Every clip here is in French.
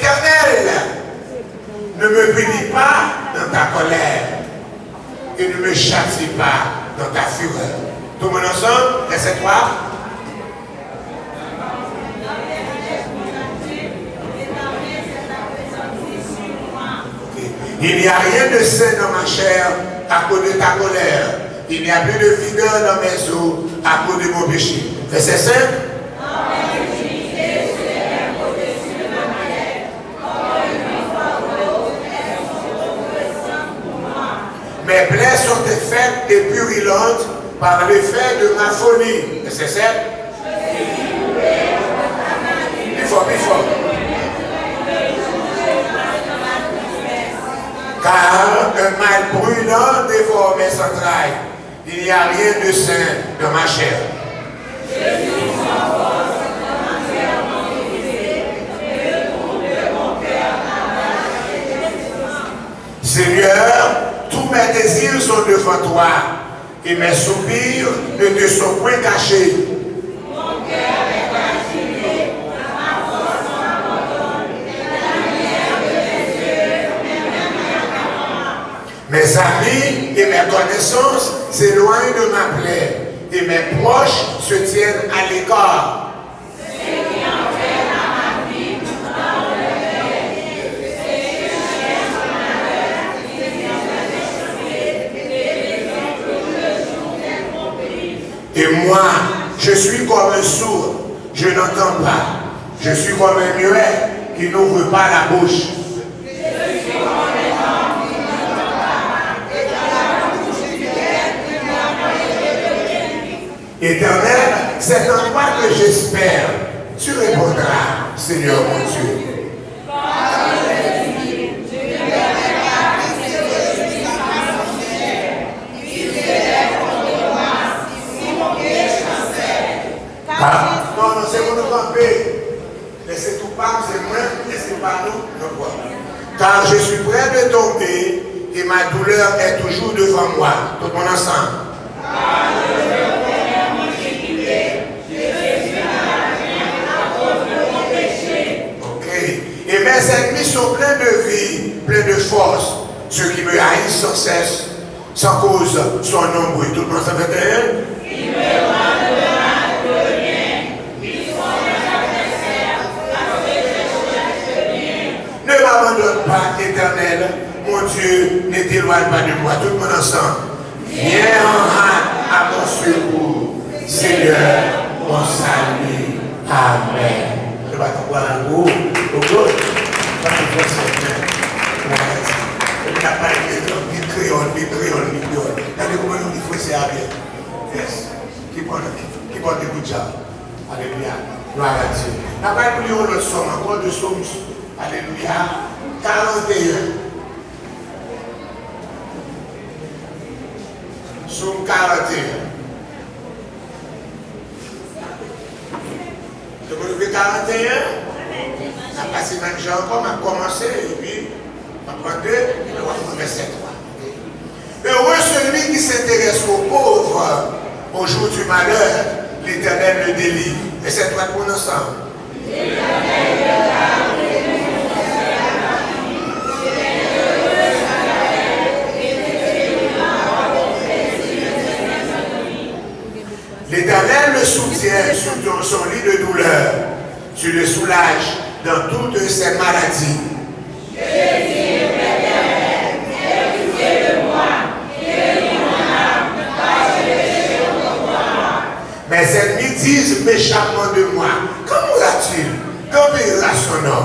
Éternel, ne me punis pas dans ta colère et ne me châtie pas dans ta fureur. Tout le monde ensemble, verset 3. Il n'y a rien de sain dans ma chair à cause de ta colère. Il n'y a plus de vigueur dans mes os à cause de mon péché. Verset 5. Mes plaies sont faites et purulentes par l'effet de ma folie. Verset 7. Plus fort, plus fort. Car un mal brûlant dévore mes entrailles. Il n'y a rien de sain dans ma chair. Seigneur, tous mes désirs sont devant toi et mes soupirs ne te sont point cachés. Mon cœur est vacillé, ma force m'abandonne, la lumière de mes yeux, mes amis et mes connaissances s'éloignent de ma plaie et mes proches se tiennent à l'écart. Et moi, je suis comme un sourd, je n'entends pas. Je suis comme un muet qui n'ouvre pas la bouche. Je suis comme un homme qui n'entend pas, et dans la bouche duquel il n'y a pas de. Éternel, c'est en toi que j'espère. Tu répondras, Seigneur mon Dieu. Non, non, c'est vous nous camper. Laissez tout pas, c'est moi, laissez pas nous, non quoi. Car je suis près de tomber et ma douleur est toujours devant moi. Tout le monde ensemble. Car je veux mon iniquité, je suis à cause de mon péché. Ok. Et mes ennemis sont pleins de vie, pleins de force. Ceux qui me haïssent sans cesse, sans cause, sont nombreux. Tout le monde s'en fait un. Ils me rendent de mal de rien. Ils sont mes adversaires parce que je cherche bien. Ne m'abandonne pas, Éternel. Mon Dieu, ne t'éloigne pas de moi. Tout le monde ensemble. Viens en hâte à mon secours. Seigneur, mon salut. Amen. Je vais te voir un gros. Au gauche. Je vais te voir cette main. Il n'y a pas de créole. Regardez comment il faut se servir. Yes. Keep on the good job. Alléluia. Gloire à Dieu. N'a pas oublié le somme, encore de somme. Alléluia. 41. Somme 41. Je vous lever 41. La passé même j'ai encore commencé et puis on prend 2 et on va prendre verset 3. Heureux celui qui s'intéresse aux pauvres. Au jour du malheur, l'Éternel le délivre. Et c'est toi pour nous ensemble. L'Éternel le soutient sur son lit de douleur. Tu le soulages dans toutes ses maladies. Mes ennemis disent méchamment de moi. Comment va-t-il? Qu'obéira son nom?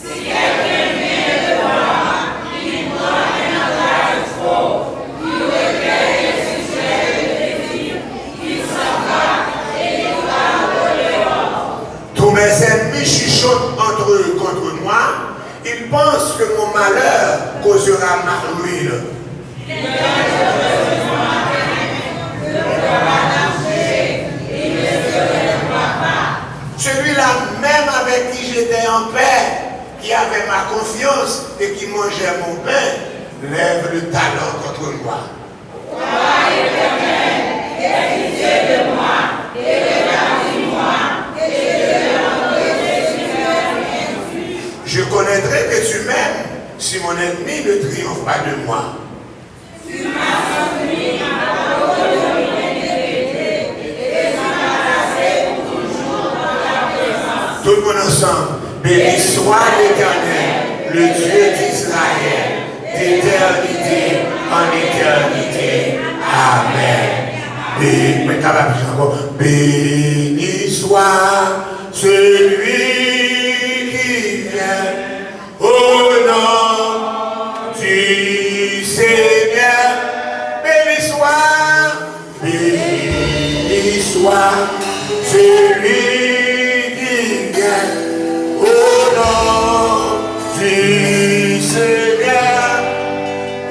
Si quelqu'un vient de moi, il prend un langage faux, il recueille les sujets de désir, il s'en va et il va au dehors. Tous mes ennemis chuchotent entre eux contre moi. Ils pensent que mon malheur causera ma ruine. Celui-là même avec qui j'étais en paix, qui avait ma confiance et qui mangeait mon pain, lève le talon contre moi. Toi, Éternel, aie pitié de moi et rétablis-moi et je rendrai des si mon ennemi ne triomphe pas de moi. Tout le monde ensemble, béni soit l'Éternel, le Dieu d'Israël, d'éternité en éternité. Amen. Béni soit celui qui vient au nom du Seigneur. Béni soit celui qui vient au nom du Seigneur.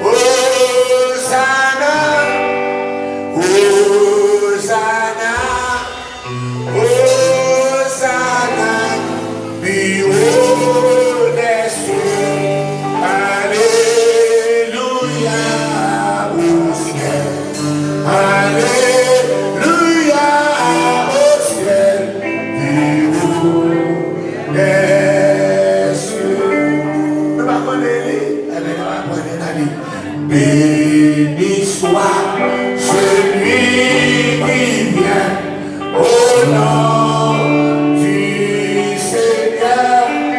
Hosanna, Hosanna, Hosanna, be all des cieux. Alléluia au ciel. Alléluia au ciel. Be all des cieux. Mais pas qu'on béni soit celui qui vient au nom du Seigneur.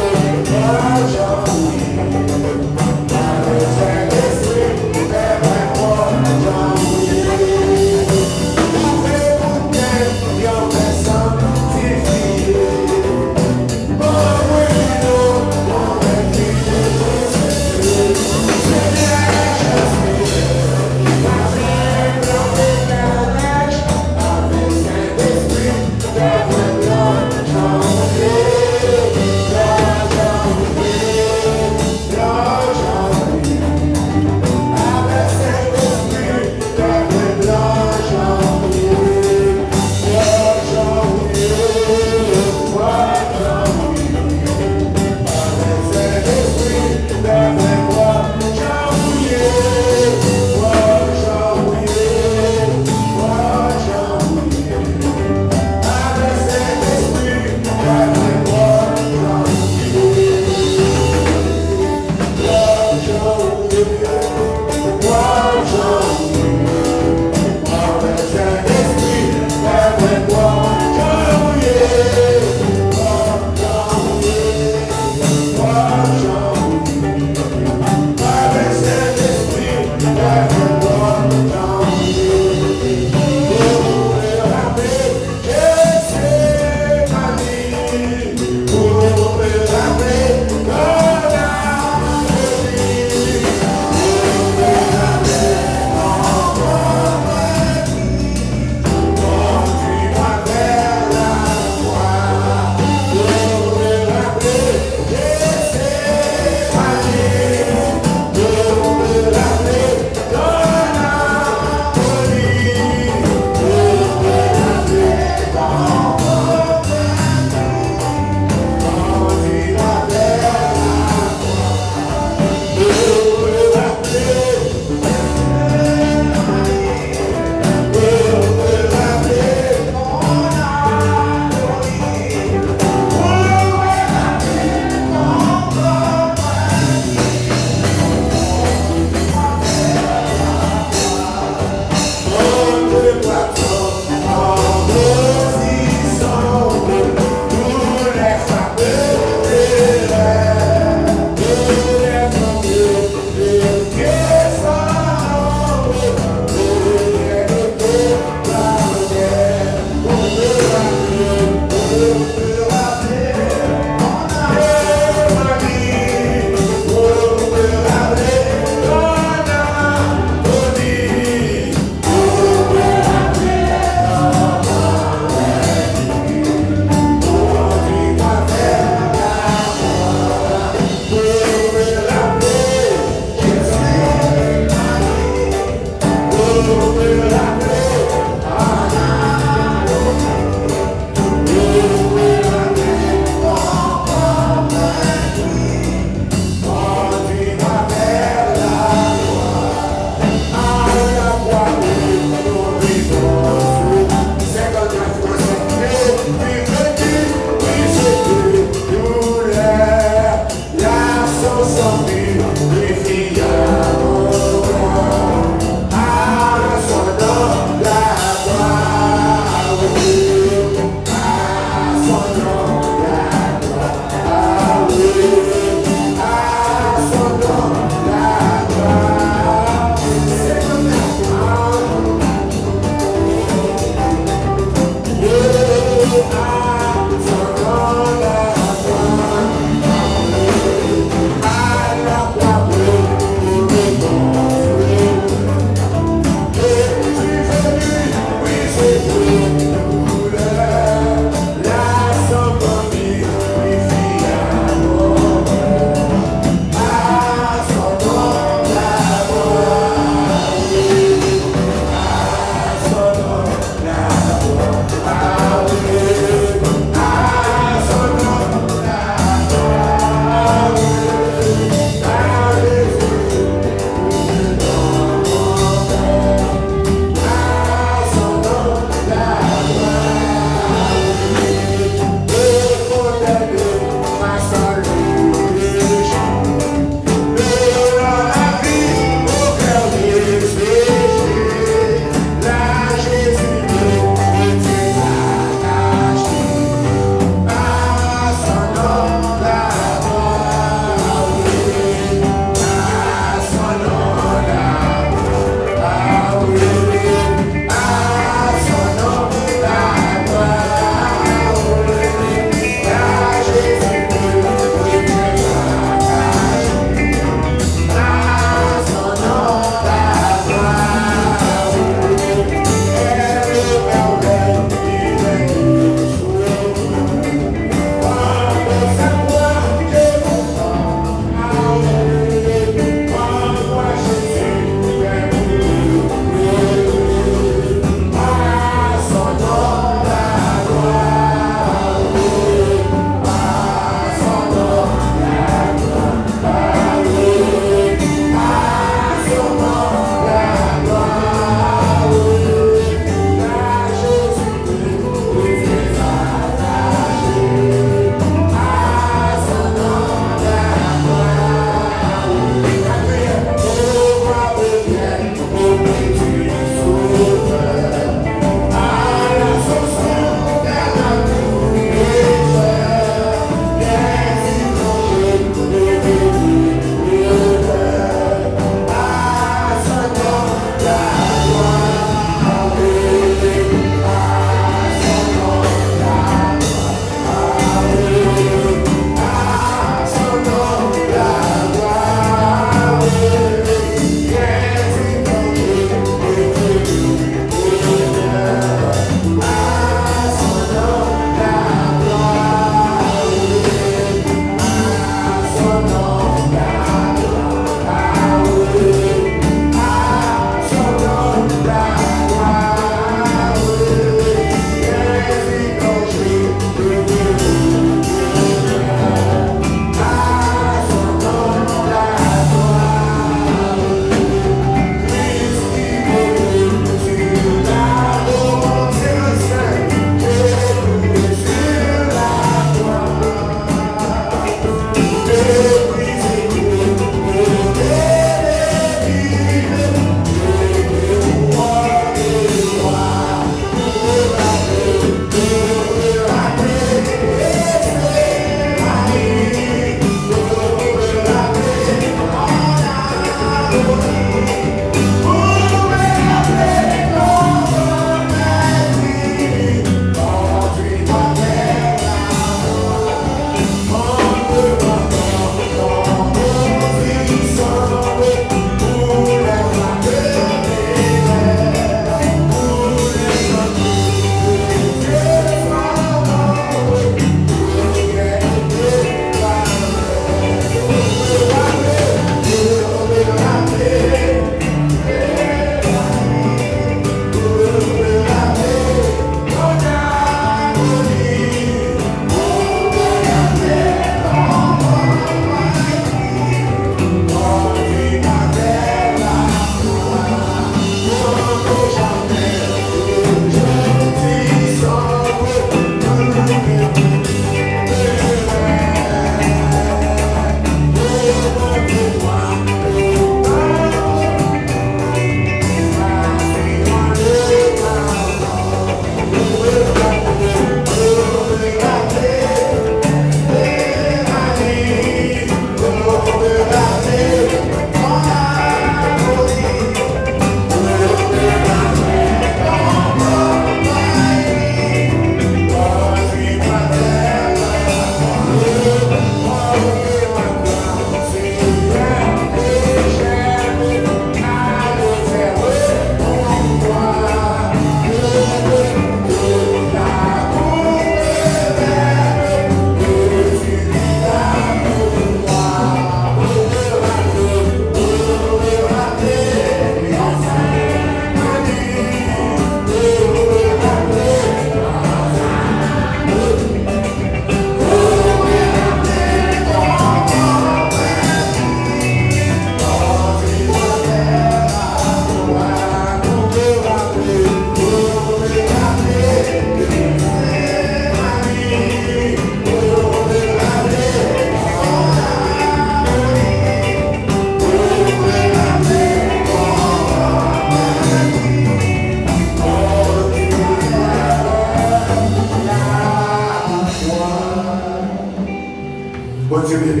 Bon Dieu béni.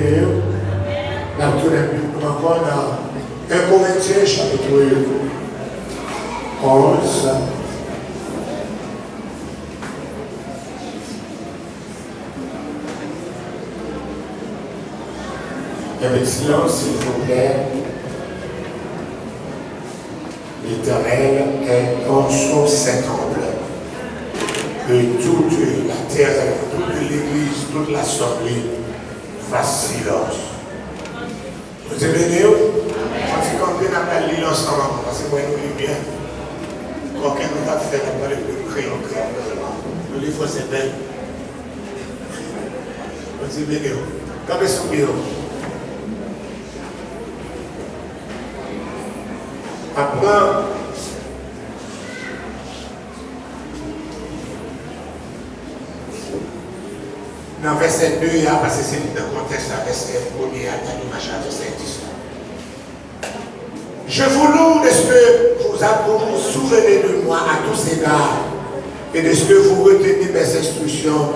Nous tournons encore dans 1 Corinthiens chapitre 11. Avec silence, s'il vous plaît. L'Éternel est en son temple. Que toute la terre, toute l'église, toute l'assemblée fasse silence. Vous avez béni? C'est comme on n'a pas lu ensemble, parce que moi, nous lisons bien. Aucun nous a fait le crayon. Le livre, c'est belle. Vous avez béni? Comme est-ce que vous après, dans verset 2, parce que c'est le contexte à verset 1er à verset 10. Je vous loue de ce que vous vous souvenez de moi à tous égards et de ce que vous retenez mes instructions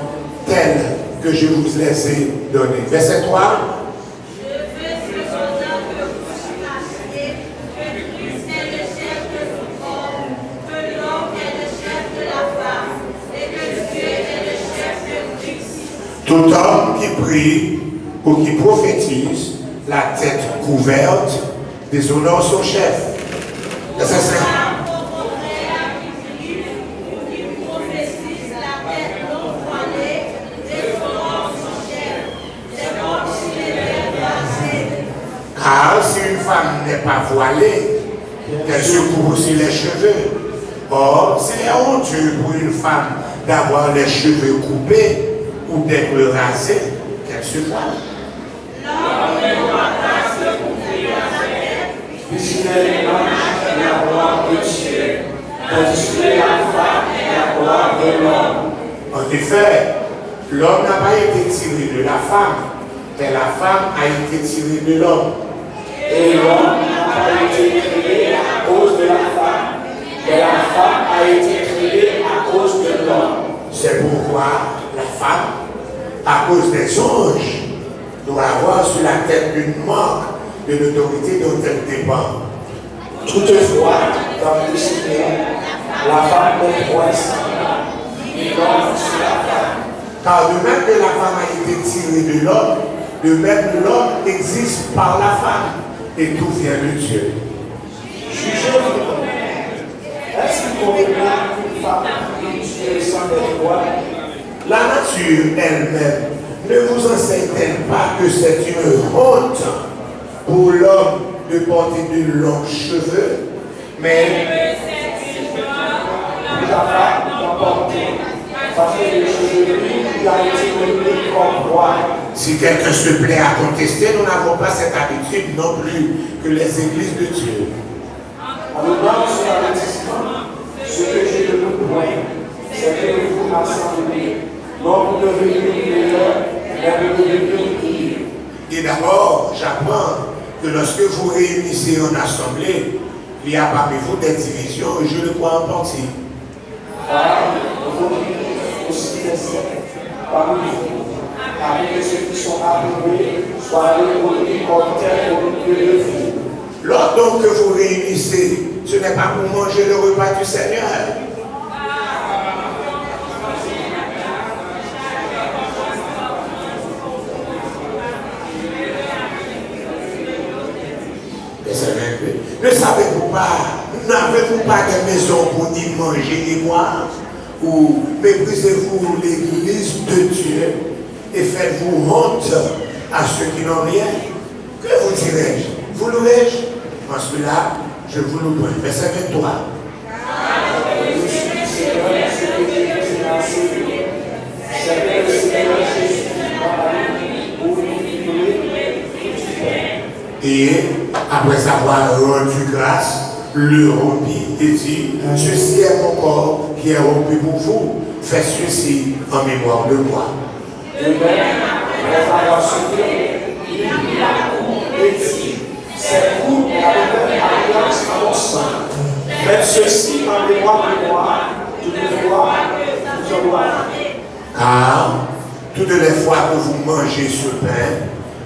telles que je vous les ai données. Verset 3. Tout homme qui prie ou qui prophétise, la tête couverte, déshonore son chef. C'est ça. Car si une femme n'est pas voilée, qu'elle se couvre aussi les cheveux. Or, c'est honteux pour une femme d'avoir les cheveux coupés ou d'être rasé, qu'elle se voile. L'homme ne doit pas se couvrir la tête, puisqu'il est l'ange et la gloire de Dieu, tandis que la femme est la gloire de l'homme. En effet, l'homme n'a pas été tiré de la femme, mais la femme a été tirée de l'homme. Et l'homme n'a pas été créé à cause de la femme, mais la femme a été créée à cause de l'homme. C'est pourquoi la femme, à cause des anges, doit avoir sur la tête une marque de l'autorité dont elle dépend. Toutefois, dans le Seigneur, la femme n'est point semblable, ni l'homme sur la femme. Car de même que la femme a été tirée de l'homme, de même l'homme existe par la femme, et tout vient de Dieu. Jugez-vous. Est-ce qu'il convient qu'une femme prie Dieu sans des lois? La nature elle-même ne vous enseigne-t-elle pas que c'est une honte pour l'homme de porter de longs cheveux, mais la femme d'en porter, parce que les cheveux lui a été donné comme roi. Si quelqu'un se plaît à contester, nous n'avons pas cette habitude non plus que les églises de Dieu. Alors, sur l'avertissement, ce que j'ai de nous point, c'est que vous rassemblez, non vous devenez meilleur, mais vous devenez pire. Et d'abord, j'apprends que lorsque vous réunissez en assemblée, il y a parmi vous des divisions, et je le crois en partie. Vous aussi des sectes parmi vous, avec ceux qui sont approuvés, soient réunis comme tels au milieu de vous. Lors donc que vous réunissez, ce n'est pas pour manger le repas du Seigneur. Ne savez-vous pas, n'avez-vous pas de maison pour y manger et boire? Ou méprisez-vous l'église de Dieu et faites-vous honte à ceux qui n'ont rien? Que vous dirais-je? Vous louerai-je? En cela, je vous loue. Verset 23. Et après avoir rendu grâce, le rompit et dit, ceci est mon corps qui est rompu pour vous, faites ceci en mémoire de moi. De même, après avoir soufflé, il prit la coupe et dit, c'est vous la nouvelle alliance à mon sang. Faites ceci en mémoire de moi, toutefois, vous en dois. Car toutes les fois que vous mangez ce pain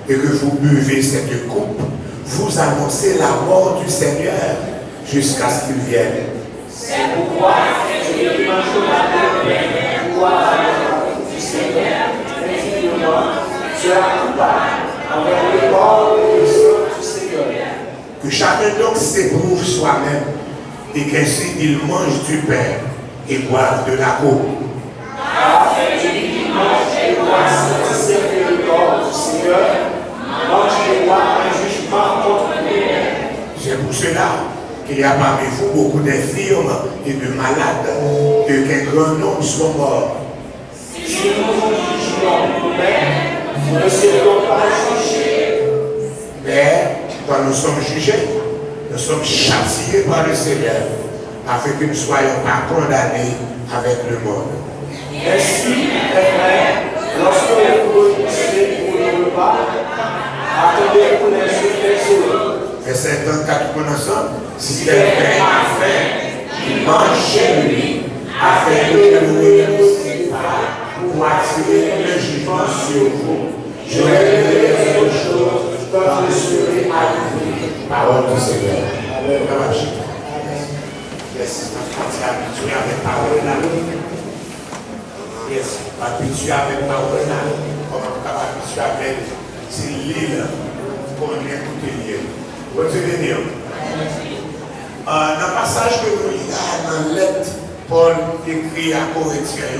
et que vous buvez cette coupe, vous annoncez la mort du Seigneur jusqu'à ce qu'il vienne. C'est pourquoi celui qui mangera le pain et boira la mort du Seigneur indignement sera coupable envers le corps et le sang du Seigneur. Que chacun donc s'éprouve soi-même et qu'ainsi il mange du pain et boive de la coupe. Car celui qui mange et boit sans discerner le corps du Seigneur mange et boit un jugement contre lui-même. C'est pour cela qu'il y a parmi vous beaucoup d'infirmes et de malades et qu'un grand nombre sont morts. Si nous jugeons nous-mêmes, nous ne serons pas jugés. Mais quand nous sommes jugés, nous sommes châtiés par le Seigneur afin que nous ne soyons pas condamnés avec le monde. Ainsi, mes frères, lorsque vous réunissez pour le repas, attendez pour les choses heureux. Verset 34, commençons. Si quelqu'un a faim, qu'il mange chez lui, afin que ne vous réunissez pas pour attirer le jugement sur vous. Je réglerai les autres choses quand je serai arrivé. Parole du Seigneur. Yes, tu es habitué avec parole là. Yes, habitué avec parole là. Comment tu es habitué avec c'est l'île pour l'écouter lié. Continuez. Dans le passage que nous lisons dans la lettre, Paul écrit à Corinthiens,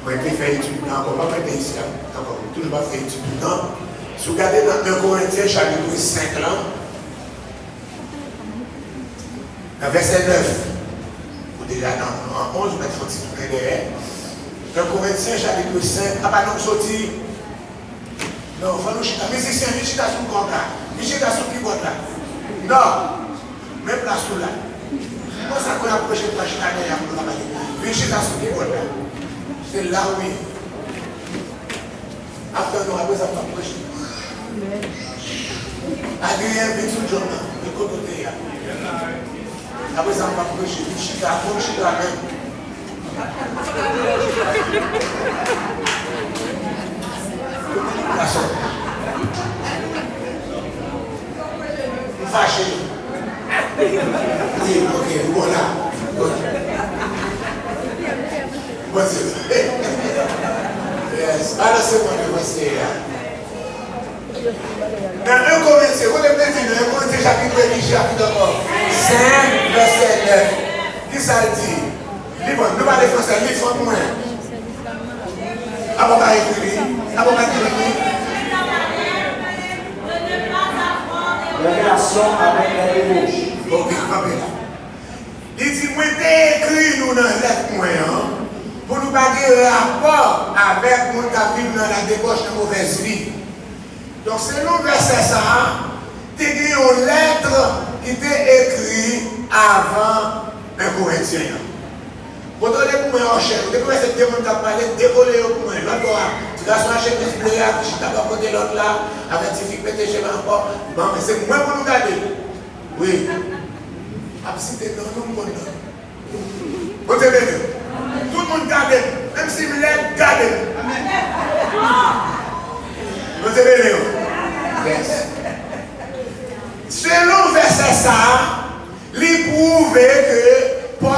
moi j'ai fait étude encore, pas fait ici, encore, toujours pas fait étude tout le temps. Si vous regardez dans 1 Corinthiens chapitre 5 là, dans verset 9, ou déjà dans 11, mais il faut tourner derrière. 1 Corinthiens chapitre 5, ah bah non, sorti. Non, il faut nous chiter. Musicien, viens chiter sur le corps là. Viens chiter sur le keyboard là. Non, même là sur là. Moi, ça qu'on a approché de la chita derrière pour travailler. Viens chiter sur le keyboard là. C'est là où il est. Après, nous, après, ça va approcher. Adrien, viens sur le jour là. De côté là. Après, ça va approcher. Viens chiter, après, chiter la même. Fâché. Oui, ok, voilà. Bon, c'est yes. Alors, c'est moi le verset. Dans 1 Corinthiens, vous devez dire, 1 Corinthiens chapitre 5, verset 9. Qui ça dit? Libre, nous parlons français, livre pour moi. Ah, papa écrit, ah, papa écrit. La relation avec les débauches. Ok, campez là. Il dit, moi t'ai écrit nous dans la lettre pour nous pas de rapport avec mon qui dans la débauche de mauvaise vie. Donc c'est nous verset ça, tu as une lettre qui était écrite avant 1 Corinthien. Quand on est pour moi en chair, vous devez essayer de parler, décoller pour moi. Tu vas sur la chaîne de Bléa, tu vas pas côté l'autre là, avec tes filles pété chez encore. Bon, mais c'est moi pour nous garder. Oui. Absité dans nous, mon nom. Vous avez vu? Tout le monde garde, même si vous l'êtes, gardez. Vous avez vu? Yes. Selon verset ça, il prouve que Paul a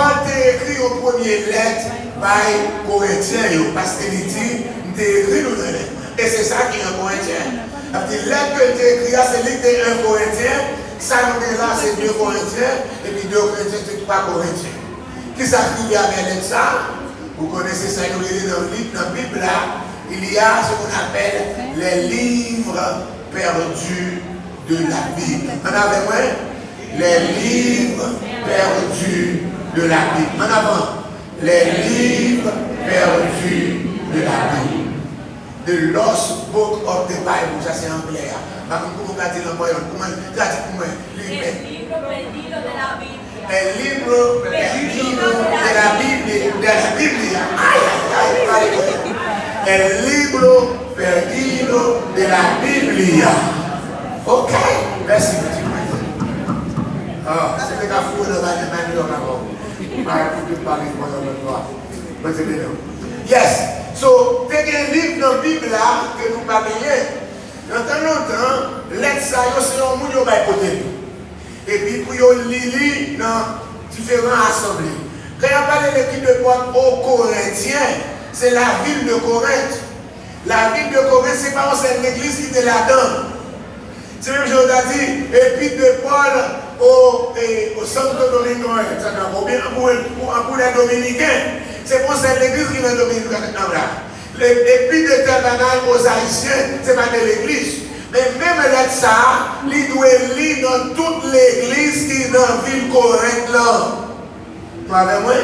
écrit au premier lettre par Corinthiens, parce qu'il dit, il a écrit dans la lettre. Et c'est ça qui est un Corinthien. La lettre que tu as écrite, c'est l'écrit un Corinthien. Ça nous est là, c'est 2 Corinthiens. Et puis 2 Corinthiens, c'est 3 Corinthiens. Qui s'accrit avec lettre ça? Vous connaissez ça, nous lisons dans la Bible là. Il y a ce qu'on appelle les livres perdus de la Bible. En avant, moi, les livres perdus de la Bible. En avant, les livres perdus de la Bible. The Lost Book of the Bible, ça c'est anglais. Comment vous dites l'anglais? Comment vous dites pour moi? El libro perdido de la Biblia. El libro perdido de la Biblia. De la Biblia. El libro perdido de la Biblia. Ok, merci petit frère. Ah, c'est un fou de la Bible. Yes. So, take a Bible là que nous pas gagner. Dans longtemps, l'aide ça, c'est un monde qui va côté. Et puis pour lire dans différentes assemblées. Quand on parle de l'équipe de Paul aux Corinthiens, c'est la ville de Corinthe. La ville de Corinthe, ce n'est pas l'église qui était là-dedans. C'est même chose à dire, l'épître de Paul au Santo Domingo, ou bien pour les Dominicains. C'est pour cette l'église qui est dans Dominique. L'épître de Tabernacle aux Haïtiens, ce n'est pas de l'église. Mais même là, ça, il doit lire dans toute l'église qui est dans la ville Corinthe là. Vous avez moi?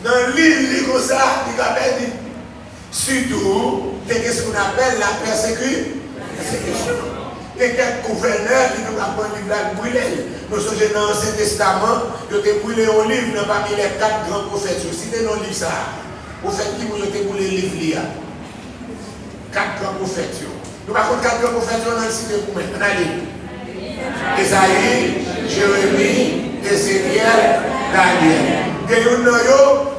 Dans l'île, comme ça, il a dit, surtout, c'est ce qu'on appelle la persécution. Et quelques gouverneurs qui nous ont pris un livre là, brûlé. Nous sommes dans l'Ancien Testament, ils ont brûlé un livre parmi les 4 grands prophètes. C'était dans le livre ça. Prophète qui ont brûlé le livre là. 4 grands prophètes. Nous par contre 4 grands prophètes dans le cité pour moi. On a dit Esaïe, Jérémie, Ézéchiel, Daniel. Et nous avons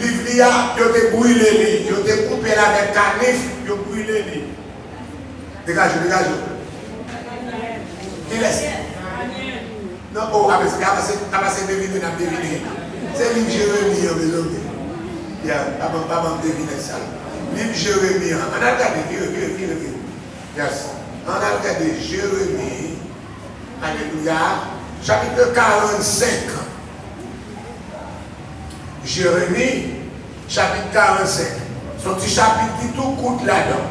livre là, ils ont brûlé, ils ont coupé avec canif, ils ont brûlé. Dégagez. Qui laisse? Non, oh, c'est deviner, c'est le livre Jérémie, pas deviner ça. Livre Jérémie, on a regardé, yes. On a regardé Jérémie, alléluia, chapitre 45. Jérémie, chapitre 45. Son petit chapitre qui tout coûte là-dedans.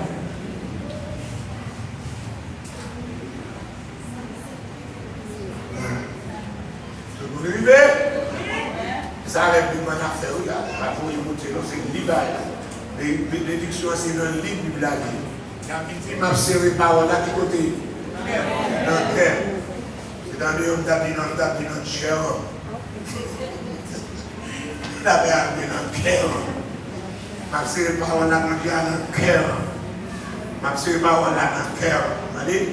Ça avec une affaire, il faut y monter, c'est une livre. L'édiction, c'est dans le livre de la vie. Il m'a serré par là, qui côté? Dans le cœur. C'est dans le homme d'habiter dans le chair. Il avait habité dans le cœur. M'a serré par là, dans le cœur. M'a serré par là, dans le cœur. Allez?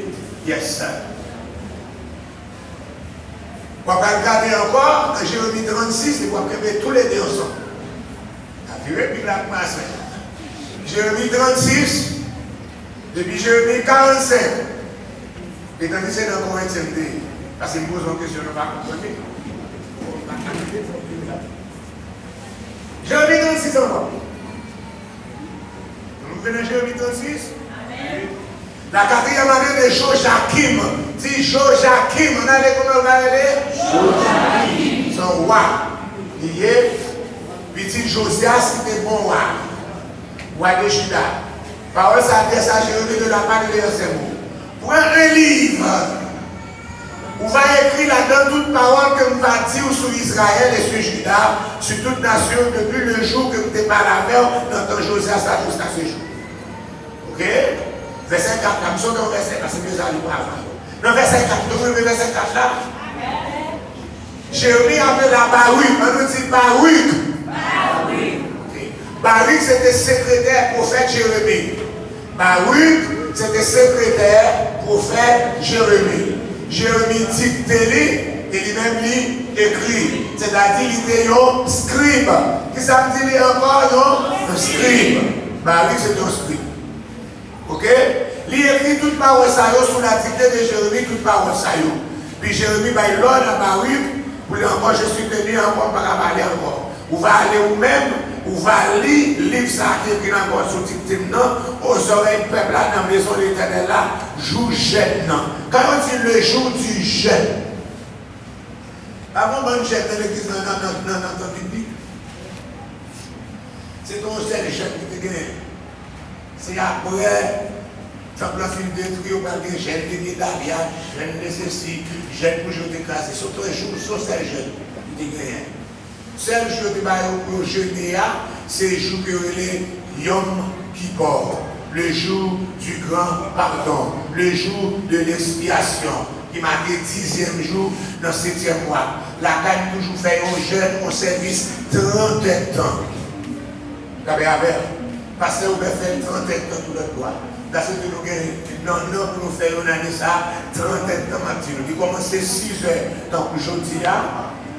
Yes, sir. On va regarder encore dans Jérémie 36, et on va prendre tous les deux ensemble. Jérémie 36, depuis Jérémie 45. Et quand c'est dans le Corinthiens, parce que je pose une question, je ne vais pas comprendre. Jérémie 36 encore. Nous venons Jérémie 36. La quatrième année de Joachim. Dis Joachim. On a les comment on va aller? Joachim. Son roi. Il est petit Josias qui était bon roi. Roi de Juda. Parole s'adresse à Jérémie de la part de l'Éternel. Prends un livre. On va écrire là-dedans toute parole que nous va dire sur Israël et sur Juda, sur toute nation, depuis le jour que vous n'êtes pas la veille dans ton Josias jusqu'à ce jour. Ok? Verset 4, la mission de verset, parce que nous allons pas avant. Dans verset 4, nous voulons verset 4 là. Jérémie appelle la Baruch. On nous dit Baruch. Baruch, c'était secrétaire prophète Jérémie. Baruch, c'était secrétaire prophète Jérémie. Jérémie dictait et lui-même lui écrit. C'est-à-dire qu'il était un scribe. Qui ça me dit encore? Un scribe. Baruch, c'était un scribe. Ok? Il écrit toute parole sous la dictée de Jérémie, toute parole ça. Puis Jérémie va l'ordre à Baruch pour lui encore, je suis tenu encore, pas parler encore. Vous va aller vous-même, vous va lire le livre ça qui est écrit encore sous dictée aux oreilles peuple là dans la maison de l'Éternel là, jour jeûne. Quand on dit le jour du jeûne, avant bonne jeûne dans l'église dans ton biblique, c'est ton seul jeûne qui te gagne. C'est après, ça peut finir détruire ou pas de jeûne, de d'alliage, jeûne de ceci, jeûne pour jeûner écrasé. Sur tous les jours, sur ces jeûnes, il te gagne. Seul jour de jeûner, c'est le jour que les Yom Kippur, le jour du grand pardon, le jour de l'expiation, qui m'a dit 10e jour dans le 7e mois. La CAN toujours fait un jeûne, un service 30 ans. Vous avez avec? Parce que vous avez fait 30 ans tout le droit. Parce que nous avons pour nous faire une année ça, 30 ans matin. Il commence 6 heures. Donc aujourd'hui,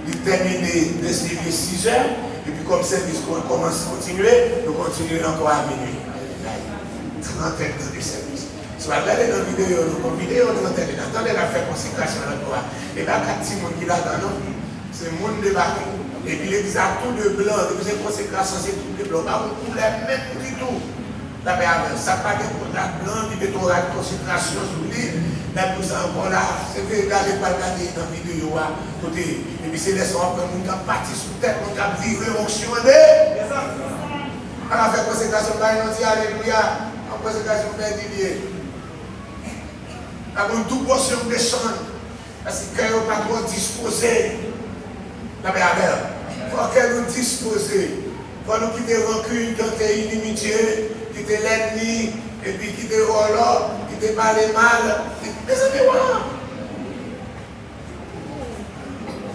il termine de service 6 heures. Et puis comme service commence à continuer, nous continuons encore à minuit. trentaine d'années de service. Si vous regardez dans la vidéo, attendez la faire consécration dans le droit. Et bien, quand il y a des gens qui là-dedans, c'est le monde débarqué. Et puis l'église a tout de blanc, et puis c'est consécration, c'est tout de blanc. Pas pour les mêmes du tout. Ça pas de contact blanc, il met ton de consécration sur lui. Là, tout ça encore là, c'est que regardez pas regarder dans la vidéo. Et puis c'est les soins que nous avons parti sous tête, nous avons viré, fonctionné. On a fait consécration, on dit alléluia, en consécration, on fait d'idée. Nous tout portion descendre. Parce que quand on pas trop disposé, il faut que nous disposer. Il faut nous quitter rancune, quitter inimitié, quitter l'ennemi, et puis quitter l'or, quitter parler mal. Mais ça fait voilà.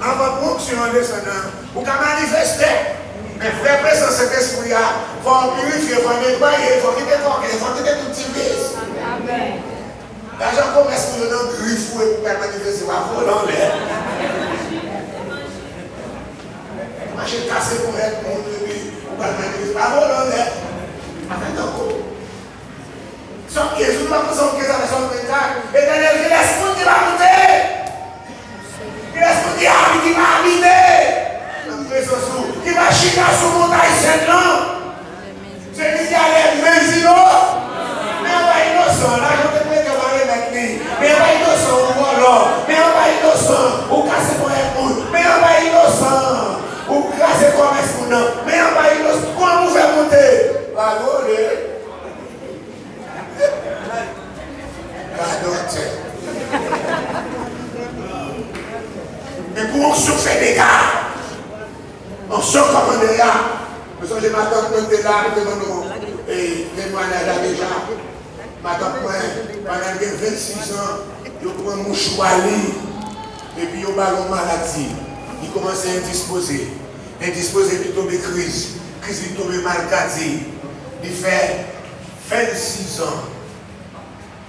En va fonction en descendant, pour qu'à manifester. Mais frère, présence cet esprit, il faut purifier, il faut nettoyer, il faut quitter le il faut quitter tout petit vice. Amen. L'argent commerce pour nous griffou et pour permettre de faire volant l'air. Marcher cassé pour être pour nous permettre de faire volant l'air. Avec un coup. Son Jésus, nous avons son Jésus avec son mental. Éternel, il laisse tout qui va goûter. Il laisse tout qui va habiter. Qui va chier sur mon taille Saint-Lan. C'est lui qui a les maisons. Mais on va innocent. Là, je te mets que on va remettre lui. Mais on va innocent au volant. Mais on va innocent au casser pour un coup. Mais on va innocent au casser comme un coup. Mais on va innocent. Comment vous faites monter? Va voler. Mais pour on se fait des gars. On se commande là. Parce que je m'attends que tu es là devant nous. Et moi là déjà. M'attends pendant 26 ans, je prends mon choix et puis je ballon maladie. Il commence à indisposer. Indisposé, il tombe crise. Crise, il tombe malcadie. Il fait 26 ans.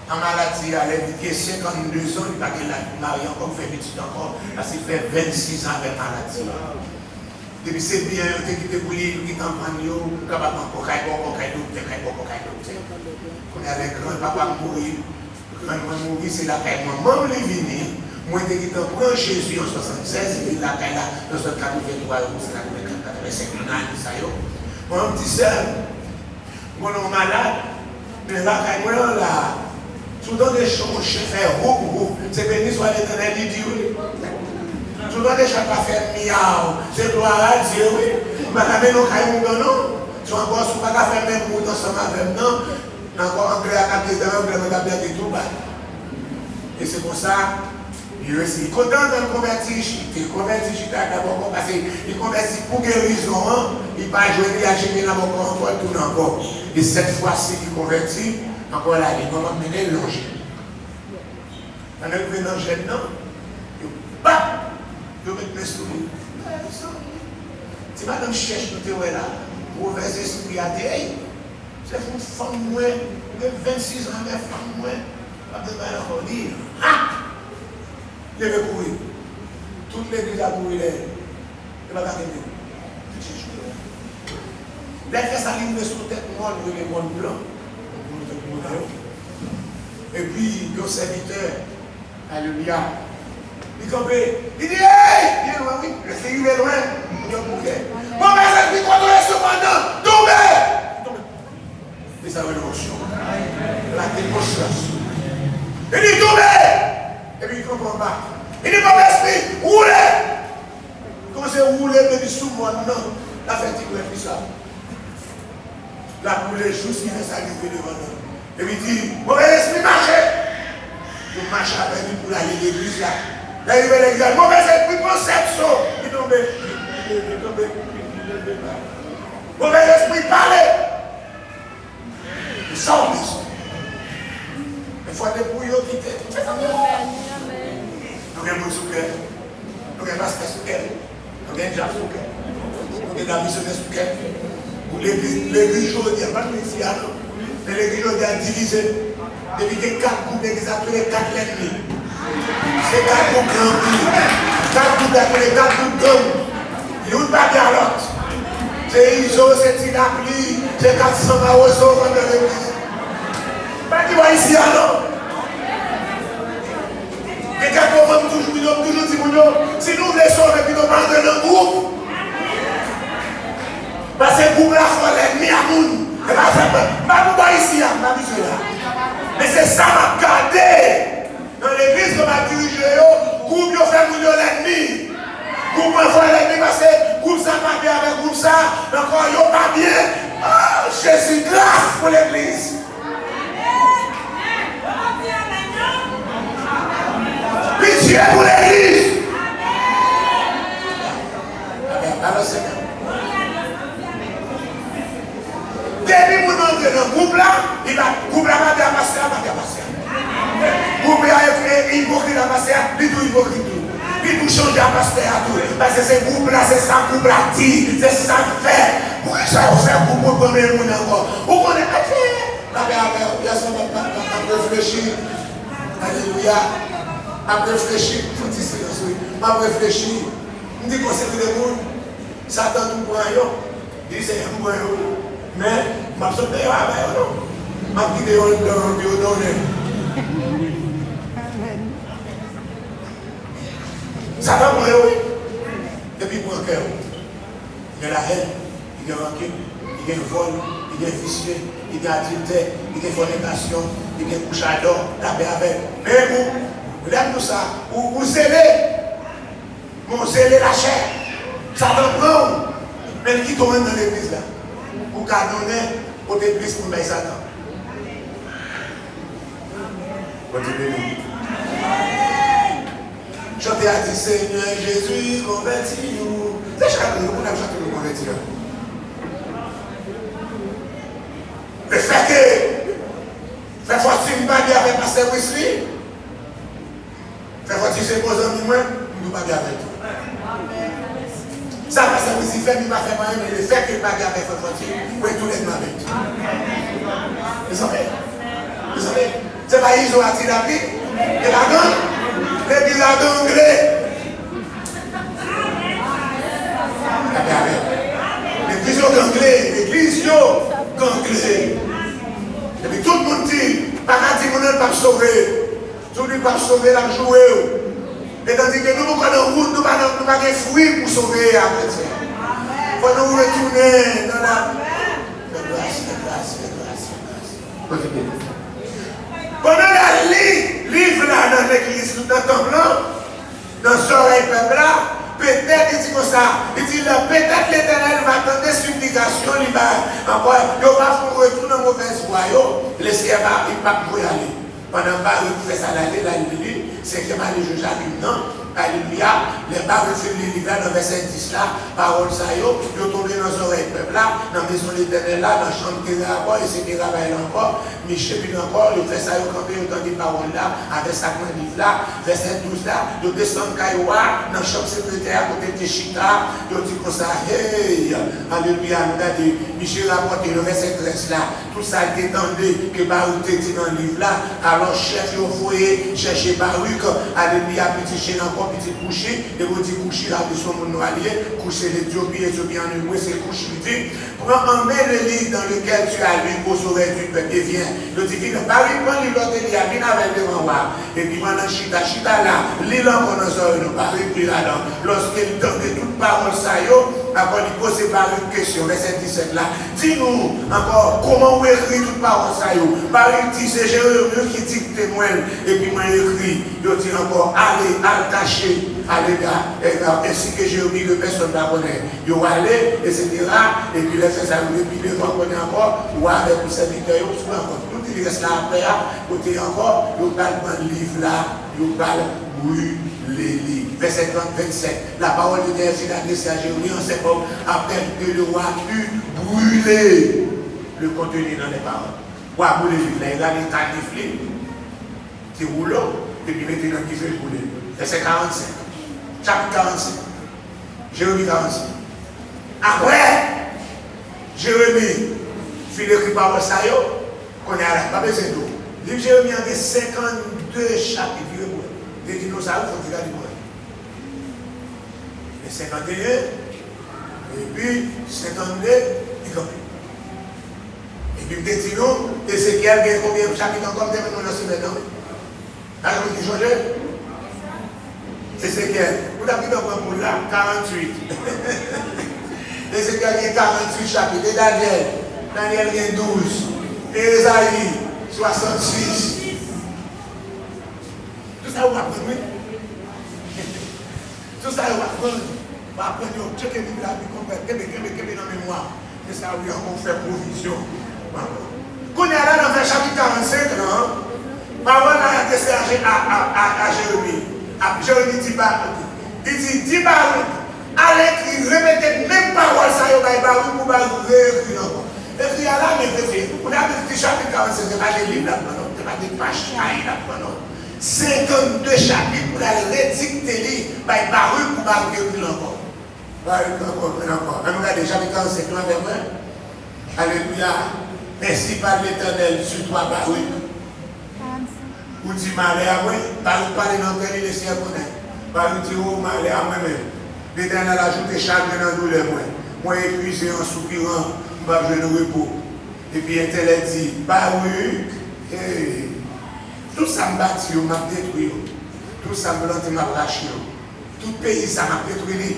En maladie, il a 52 ans, il n'a pas marié encore, il fait petit encore. Parce qu'il fait 26 ans avec maladie. Et puis c'est bien, il était pour lui, il est en panneau, il est capable de faire on est avec grand-papa mourir. Grand-papa mourir, c'est la paix. Moi, je suis venu. Moi, je suis prend Jésus en 76, et la paix là, en 1983, 85, moi, je me dis ça, moi, je suis malade, mais la paix, moi, là, tout dans des choses, je fais roux, c'est béni soit l'éternel, il dit oui. Tout dans des choses, pas faire miaou, c'est gloire à Dieu, oui. Mais nous, non. Si on encore sous pas faire même pour ensemble avec nous, encore anglais à 4 ans, vraiment d'abord et tout. Et c'est pour ça, il est content de convertir, il convertit d'abord parce qu'il convertit pour guérison, il va jouer à gérer la mort encore, tout encore. Et cette fois-ci, il convertit, encore là, il va mener l'angèle. Pendant que l'angèle, non, il va mettre mes souris. Si madame cherche tout est là, mauvais esprit à dire, c'est une femme moins, 26 ans, mais femme moins, pas de mal à dire. Ah! Levez courir. Toute l'église a couru, il va pas gagner. Dès que ça livre sur tête, moi, je vais les bons blancs. Et puis, le serviteur, alléluia, il campait, il dit, hey! Il dit, oui, restez arrivé loin, il y a un bouquet. Mauvais esprit, contrôlez cependant, tombez! Et ça va l'émotion. La démonstration. Il dit, tombez! Et puis il ne comprend pas. Il dit, mauvais esprit, roulez! Comment c'est rouler, mais il dit, sous moi, non. La fête, il ne fait ça. La roulé, juste qu'il fait ça, il fait devant nous. Et puis il dit, mauvais esprit, marchez! Il marche avec lui pour aller à l'église là. Là, il va l'église, mauvais esprit, prend 7 sauts. Il tombe. Il tombe. Mauvais esprit, parlez! Il sort de ça. Il faut aller pour eux quitter. Nous avons un sous cœur. Nous avons un pasteur sous cœur. Nous avons un Jacques sous cœur. Nous avons un missionnaire sous cœur. L'église aujourd'hui, il n'y a pas de métier. Mais l'église aujourd'hui a divisé. Depuis que 4 groupes d'église appelés 4 ennemis. C'est 4 groupes grands. 4 groupes appelés 4 groupes grands. Il y a une bagarre l'autre. C'est ISO, c'est Tinapli, c'est 400 Marozo dans l'église. pas ici, non? Et quand on toujours dit, si nous voulons sauver, puis nous pas entrer dans le groupe. Parce que le groupe là, il faut l'ennemi à nous. Et pas ici, là. Mais c'est ça m'a gardé. Dans l'église, comme a dirigé, le groupe il fait l'ennemi. Le groupe il fait l'ennemi parce que le groupe ça pas bien avec le groupe ça. Encore, il n'est pas bien. Oh, Jésus, grâce pour l'église. Pitié pour l'église. Alors, Seigneur. Depuis que nous entrons dans le groupe là, le groupe là va dépasser, le groupe là est hypocrite à passer, il tout hypocrite. Il tout change à passer à tout. Parce que ce groupe là, c'est ça que le groupe là dit, c'est ça qu'il fait. Pourquoi ça fait pour combien de monde encore? Vous connaissez pas réfléchir. Alléluia. Je réfléchir. Tout ici, je réfléchir. Je dis que c'est tout le monde. Satan tout pour un yo. Il dit c'est un pour un yo. Mais, je ne sais pas, je ne sais pas. Ça va pour eux. Et puis pour un cœur. Il y a la haine, il y a rancune, il y a le vol, il y a vicieux, il y a adultère, il y a fornication, il y a couchage d'or, la paix avec. Mais vous aimez tout ça. Vous zélez. Vous zélez la chair. Ça t'en prend. Mais qui tombe dans l'église là? Pour canonner au début pour mettre Satan. Continuez. Chantez à dire Seigneur Jésus, convertis-nous. C'est chaque jour qu'on a chanté le convertir. Le fait que fait fortune pas bien avec Pasteur Wesley. Fait fortune c'est vos amis moi, nous pas bien avec tout. Ça Pasteur Wesley fait, il va faire rien, mais le fait qu'il pas bien avec fait fortune, vous pouvez tout les avec tout. Vous savez, c'est pas ils ont attiré la vie, et la gang. L'église a gangré. L'église a gangré. L'église a gangré. Et puis tout le monde dit, pas qu'à dire qu'on ne pas sauver. Tout le monde pas sauver la jouer. Et tandis que nous, quand on route, nous n'avons pas de fruits pour sauver la chrétienne. Il faut nous retourner dans la grâce. Pendant la livre là dans l'église, dans le temple là, dans ce oreille peuple là, peut-être il dit comme ça, il dit peut-être l'Éternel va attendre des supplications, il va encore, il va faire retour dans mauvaise voie, le Seigneur il ne va pas pouvoir aller. Pendant que il fait ça l'année, là il dit, c'est que mal les juges arrivent, non? Alléluia, les barres de l'hiver dans verset 10 là, parole ça yo, ils tombent dans les oreilles peuple là, dans la maison de l'Éternel là, dans la chambre qui est encore, et c'est qui travaille encore, Michel puis encore, ils font ça, ils campent autant de paroles là, avec ça dans le livre là, verset 12 là, ils descendent Kaïwa, dans la chambre secrétaire, à côté de Chita, ils disent comme ça, hey, alléluia, regardez, Michel rapporte le verset 13 là, tout ça a été tendu, que Baruch était dans le livre là, alors chef au foyer, chercher Baruch, alléluia, petit chien encore, petit coucher, et vous dites coucher là, de son monde allié, coucher l'Éthiopie, l'Éthiopie en hébreu, c'est coucher, il dit, prends en main le livre dans lequel tu as lu aux oreilles du peuple, et viens, le divin, Baruch prend l'autre, il y a bien avec le renvoi, et puis pendant Chita là, l'île en connaissant, nous Baruch pris là-dedans, lorsqu'il donne toute parole ça, encore il pose par une question, verset 17 là, dis-nous encore, comment vous écrit toute parole ça, Baruch dit, c'est Jérémie qui dit témoin, et puis moi écrit, il dit encore, allez, à cacher, allez, ainsi que Jérémie, que personne ne connaît. Ils vont aller, etc. Et puis les fait ça, et puis les gens connaissent encore, ou avec les serviteurs, ils sont encore. Tout il reste là après, côté encore, ils parlent dans le livre là, ils parlent, oui, les livres. Verset 30-27. La parole de Dieu est adressée à Jérémie en cette époque, après que le roi eut brûlé le contenu dans les paroles. Roi brûlé, il a mis un gifle, qui roule, et puis mettez dans le gifle brûlé. Verset 45. Chapitre 45. Jérémie 45. Après, Jérémie fit l'écrit par ça, qu'on est à la pas besoin d'eau. Livre Jérémie a 52 chapitres. Des dinosaures, il faut regarder moi. Et 51, et puis 52, et comme. Et puis, je me dis, non, Ézéchiel, il y a combien de chapitres encore maintenant dans ce maintenant? Alors, vous dites, changez? Ézéchiel, vous avez encore pour là, 48. Ézéchiel, il y a 48 chapitres. Et Daniel, il y a 12. Et Esaïe, 66. Tout ça, vous apprenez, oui? Tout ça, vous apprenez. Vous apprenez, vous checkez le Bible, vous comprenez, qu'est-ce dans la mémoire. Et ça, oui, on fait provision. Quand on est là dans le chapitre 45, non? Parole a été sergée à Jérémie. Jérémie dit, il dit, dis Baruch, allez répéter même parole, ça y est, Baruch, pour Baruch, réécrire encore. Et puis, là, mais on a dit chapitre 45, ce n'est pas des livres là-dedans, ce n'est pas des pages là-dedans. 52 chapitres pour aller redicter Baruch pour Baruch réécrire encore. Baruch encore. On regarde chapitre 45, là, avec moi. Alléluia. Merci par l'Éternel sur toi, Baruch. Vous dites malheur à moi, Baruch parle dans le les cieux connaît. Baruch dit oh malheur à moi-même. L'Éternel a ajouté chagrin dans douleur moi. Moi épuisé en soupirant, je vais jouer le repos. Et puis l'Éternel dit, Baruch, tout ça m'a battu, m'a détruit. Tout ça m'a planté, m'a arraché. Tout pays, ça m'a détruit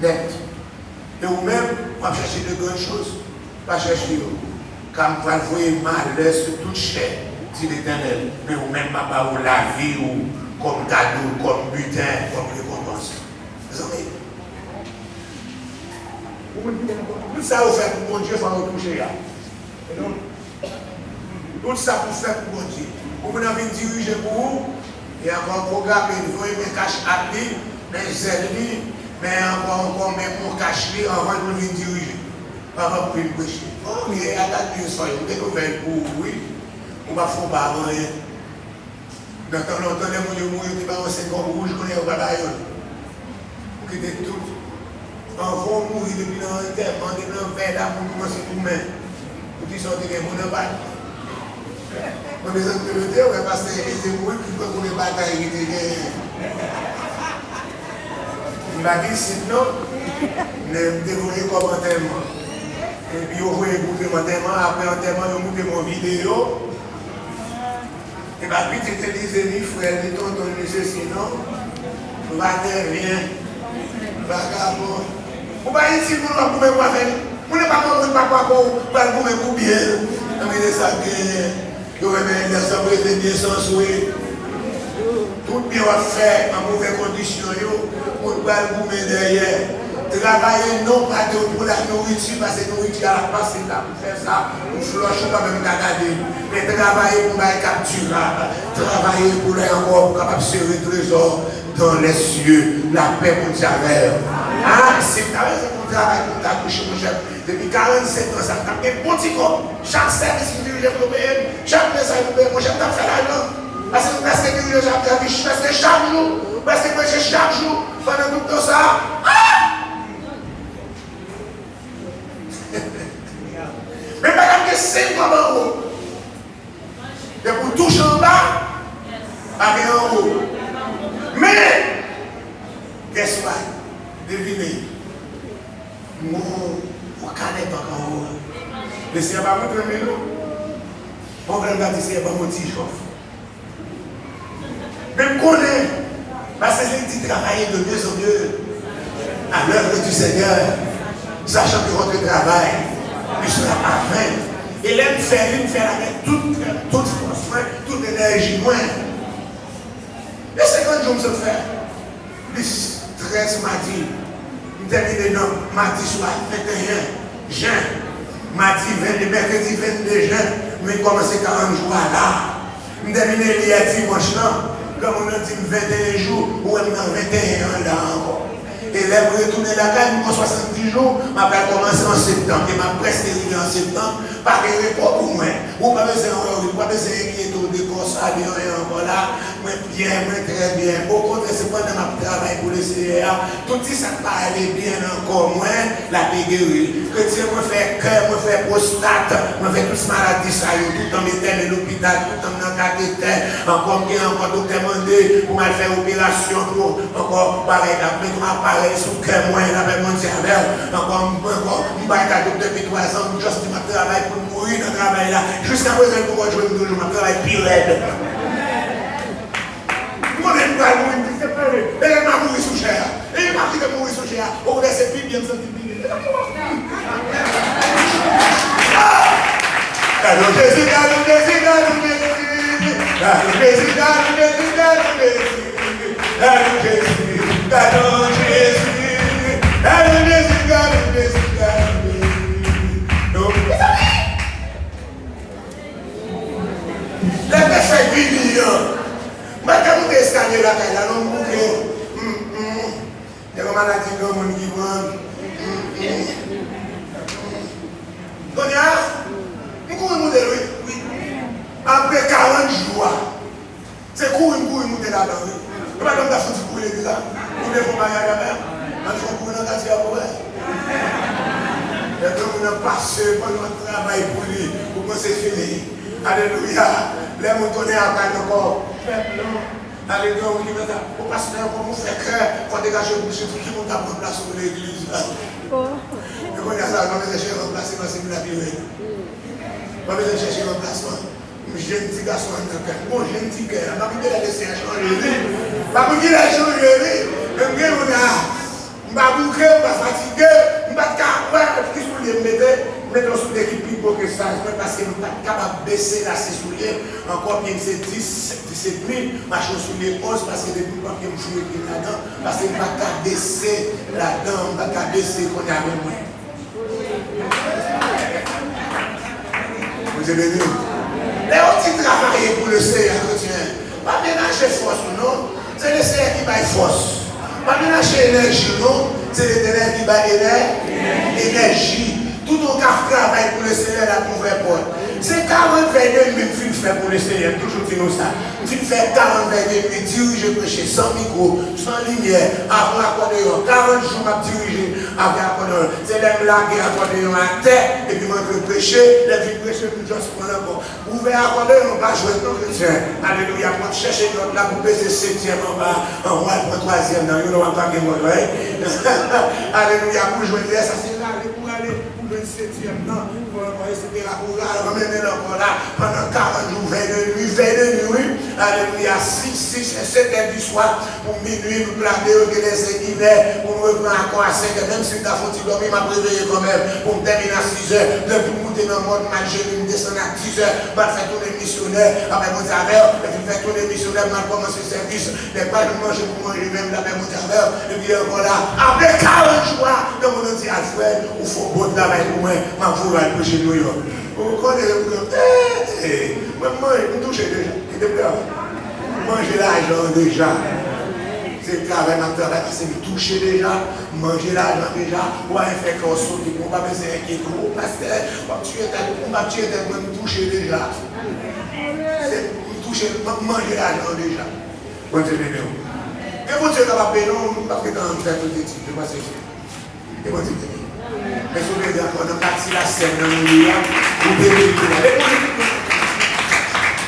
net. Et vous-même, on va chercher de grandes choses. Pas chercher. Quand vous voyez malheur sur toute chair. Dit l'Éternel, mais vous même pas la vie ou comme cadeau, comme butin, comme récompense. Vous savez, tout ça vous faites pour mon Dieu, il faut retoucher là. Tout ça vous faites pour mon Dieu. Vous m'avez dirigé pour vous, et encore programmé, vous voyez mes caches à lui, mes ailes, mais encore même pour cacher avant de vous diriger. Avant pour le péché. Oh, mais à la Dieu, soyez, vous découvrez pour oui. On va faire pas rien. Dans le temps, les gens mourir, ils vont se faire rouge, on est au bataillon. Vous quittez tout. Enfants mourir depuis l'enterrement, depuis l'enfer, pour commencer pour main. Vous dites sortir des gens dans le bataille. On les a de parce qu'ils étaient mourir, puis pour les batailles, ils étaient. On m'a dit, sinon, ne dévorer comme enterrement. Et puis, on voit écouter mon enterrement, après l'enterrement, on monte mon vidéo. Et bien, puis tu te disais, mes frères, ni tonton, ni ceci, non? Va te rien. Vagabond. Vous ne ici, vous ne pouvez pas faire. Vous ne pouvez pas faire pour vous bien. Mais ça, vous avez des assemblées bien sans souhait. Tout bien fait, en mauvaise condition, vous ne pouvez pas vous mettre derrière. Travailler non pas pour la nourriture, parce que la nourriture à la place, c'est là pour faire ça, pour flush, pas même garder. Mais travailler pour la capture, travailler pour les encore, pour capable de se trésor dans les cieux, la paix mondiale. Ah, c'est mon travail pour t'accoucher, mon chef. Depuis 47 ans, ça me tape un bon petit corps. Chaque service qui dirige européen, chaque message européen, mon chef t'a fait l'argent. Parce que presque dirige presque chaque jour, presque chaque jour, pendant tout le temps ça. Mais par exemple, que 5 comme en haut. Et pour toucher en bas, avec en haut. Mais, guess what? Devinez. Mon canette en haut. Mais c'est pas mon premier nom. Mon grand gars dit c'est pas mon petit chauffe. Même qu'on est. Parce que c'est dit travailler de mieux en mieux. À l'œuvre du Seigneur. Sachant que votre travail ne sera pas vain. Et là, il me fait avec toute force, toute énergie, moins. Et c'est quand je me fais. Plus 13 mardi, je termine dans mardi soir 21 juin, mardi 22, mercredi 22 juin, je commence 40 jours là. Je termine hier dimanche là, comme on a dit 21 jours, ou on est dans 21 là encore. Et là, pour retourner la caille, nous 70 jours, je vais commencer en septembre. Et je presque arrivé en septembre, pas de repos pour moi. Ou pas besoin d'inquiéter au décor, ça, bien, encore là. Moi, bien, moi, très bien. Au contraire, c'est pendant mon travail pour le CEA. Tout ça va aller bien encore moins, la péguerie. Que Dieu me fait cœur, me fait prostate, me fait toutes ces maladies, ça, tout en mettant à l'hôpital, tout en mettant cathéter, encore bien, encore docteur demandé pour me faire opération, pour encore pareil, après, sous cœur moins la même mondiale. Encore, je vais docteur depuis 3 ans, juste ma travail pour mourir dans le travail Jusqu'à présent, il faut que je me toujours ma travail pire. Mon aime pas mourir, c'est pas vrai. Elle m'a mouru sous chair. Et il m'a dit de mourir sous chair. Au bout de cette vie, bien me sentir bien. Cadeau Jésus, cadeau Jésus, cadeau Jésus. Cadeau Jésus, cadeau Jésus, cadeau Jésus. Cadeau Jésus, cadeau Jésus. Cadeau Jésus, cadeau Jésus, cadeau Jésus. Donc, les péchés brillants. Mais quand vous escalez la caille, là, non, vous pouvez. Il y a une maladie qui prend. Vous pouvez oui. Après 40 jours, c'est courir là-dedans. Vous ne pouvez pas faire courir là. Vous ne pouvez pas y aller là-bas. Vous ne pouvez pas y aller là-bas. Vous ne passez pas notre travail pour lui. Vous pensez fini. Alléluia. Les gens connaissent encore. Alléluia. Au pasteur, pour nous faire cœur, pour dégager le boucher, qui vont prendre place sur l'église. Mais quand il y a ça, on va chercher un remplacement, c'est la vie. On va chercher un remplacement. Un jeune petit garçon en tant que bon jeune petit cœur. On va laisser changer. On va changer. On va boucler, on va fatiguer, on va faire qui souliers mettons sous l'équipe plus beau que ça, parce que nous ne sommes pas capables de baisser là ces souliers, encore bien que c'est 10, 17 000, marcher sous les 11 parce que depuis qu'on a joué là-dedans, parce que nous ne sommes pas capables de baisser là-dedans, on ne sommes pas capables de baisser qu'on a même moins. Vous avez vu? Les autres qui travaillent pour le Seigneur chrétien, pas ménager force, non, c'est le Seigneur qui baille force. Pas ménager énergie, non, c'est l'Éternel qui baille énergie. Tout ton travail pour le Seigneur la nouvelle porte. C'est 40 22 000 films fait pour le Seigneur, toujours dit nous ça. Tu fais 40 22 000 diriger prêcher sans micro, sans lumière, avant l'accordéon. 40 jours m'a dirigé avec l'accordéon. C'est les blagues l'accordéon à terre, et puis moi je prêcher, les filles prêcher, puis je prends encore. Ouvert l'accordéon, on va jouer nos chrétiens. Alléluia, pour chercher notre là pour baisser 7e en bas, en roi pour 3e dans le pas de mot. Alléluia, pour jouer ça c'est là, pour aller. 27e non, etc. Pour ramener encore là, pendant 40 jours, 22 nuits, alléluia, 6 et 7 heures du soir, pour minuit, pour planer, pour les 5 hivers, pour me reprendre encore à 5 heures, même si je suis dormi, m'a réveillé quand même, pour me terminer à 6 heures, depuis monter dans le mode match, je me descendre à 10 heures, je vais faire tourner missionnaire, après mon travail, et puis faire tourner missionnaire, je vais commencer le service, les pas de manger pour manger même, après mon travail, et puis encore là, après 40 jours, dans mon petit Alfred, il faut beau travail. Moi, je vais aller chez New York. Vous connaissez, moi, je me touche déjà. Manger l'argent déjà. C'est le travail, c'est me toucher déjà. Manger l'argent déjà. On va faire qu'on saute, on va me faire un qui est gros, pasteur. On va tuer tête, me toucher déjà. C'est me toucher, manger l'argent déjà. Bon Dieu, et bon Dieu, capable de nous, parce que quand on fait tout petit, je pense que c'est. Et bon Dieu, mais je veux dire, on a parti la scène dans le milieu, vous devez le faire.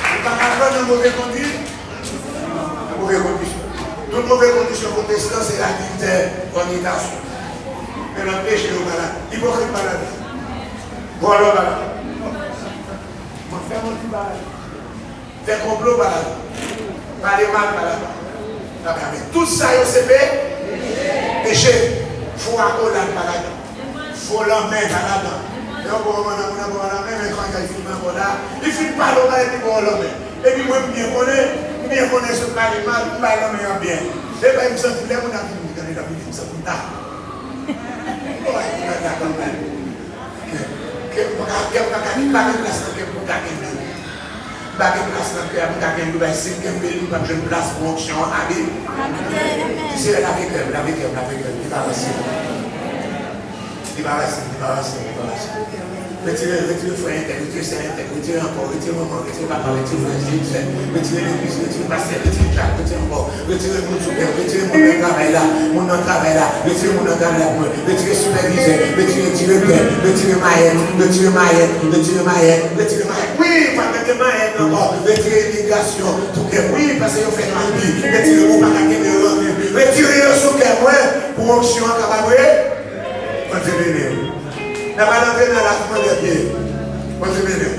Vous n'avez pas de mauvaise conduite? De mauvaise condition. Toute mauvaise condition protestante, c'est la fornication. Mais le péché est malade. Hypocrite malade. Voilà malade. Faire mon petit malade. Faire complot malade. Parler mal malade. Tout ça, c'est péché. Il faut accorder malade. Il faut l'emmener là-dedans. Et on va l'emmener, mais quand il filme encore là, il filme pas l'homme et puis on l'emmène. Et puis moi, bien connais ce parler mal, je vais l'emmener bien. Et bien, il me semble que les gens qui me disent, il me semble que retirez le frère, retirez sœur, retirez encore, retirez maman, retirez papa, retirez frère, retirez l'église, retirez pasteur, retirez Jacques, retirez encore, retirez mon super, retirez mon travail là, retirez mon travail là, retirez superviseur, retirez directeur, retirez maillette, oui, pas de maillette encore, retirez l'immigration, tout que oui, parce que vous faites mal, retirez mon paquet de revenu, retirez le soukè pour onction capable. Continuez. N'a pas d'entrer dans la commande des pieds. Continuez.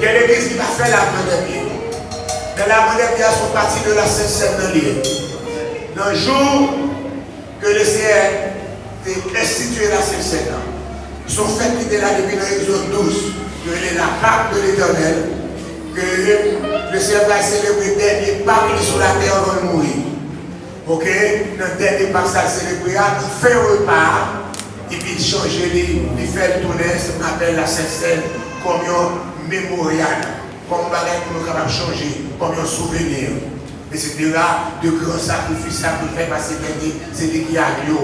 Quelle église qui va faire la main des pieds? Mais la main des pieds sont partie de la Sainte-Seine dans l'île. Dans le jour que le Seigneur a institué la Sainte-Seine, son fait qui était là depuis l'Exode 12, que est la Pâque de l'Éternel, que le Seigneur va célébrer le dernier Pâque sur la terre avant de mourir. Ok? Notre dernier Pâque, ça célébrer, il fait un repas, et puis il change, il fait le tourner, ce qu'on appelle la Sainte-Seine, comme un mémorial, comme un bagage pour nous capables de changer, comme un souvenir. Etc. De grands sacrifices, sacrifices, parce que c'est des qui a lieu.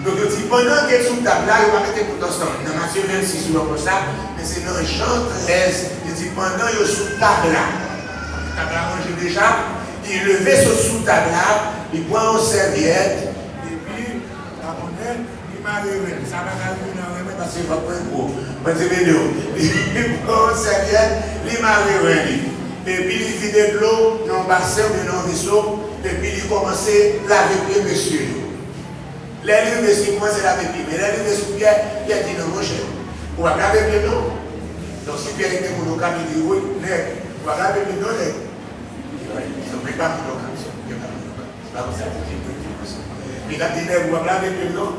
Donc, je dis, pendant qu'elle est sous table là, il va mettre tout ensemble. Dans Matthieu 26, comme ça, mais c'est dans Jean 13, il dit, pendant qu'il est sous table là, le table là, manger déjà, il levait ce sous table là, il prend une serviette, et puis, il m'a réveillé. Ça va m'arriver parce qu'il va prendre gros. Il prend une serviette, il m'a réveillé. Et puis il vidait de l'eau dans un bassin ou dans un vaisseau, et puis il commençait à laver les messieurs. Les messieurs commençaient à laver les pieds. Mais les messieurs, Pierre dit non, mon cher, on va laver les pieds, non? Donc si Pierre était pour nous, il dit oui, on va laver les pieds, non? Ça ne peut pas pour nous, c'est pas comme ça. Mais il a dit on va laver les pieds, non?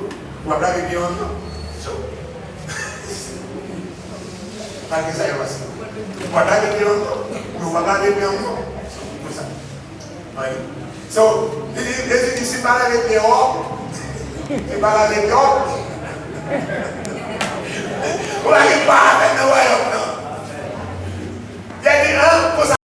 On va laver les pieds, non? Pas que ça y va. On va laver les pieds, non? Nous va garder bien comme ça. So, les c'est pas la pieds c'est pas la pieds on n'arrive pas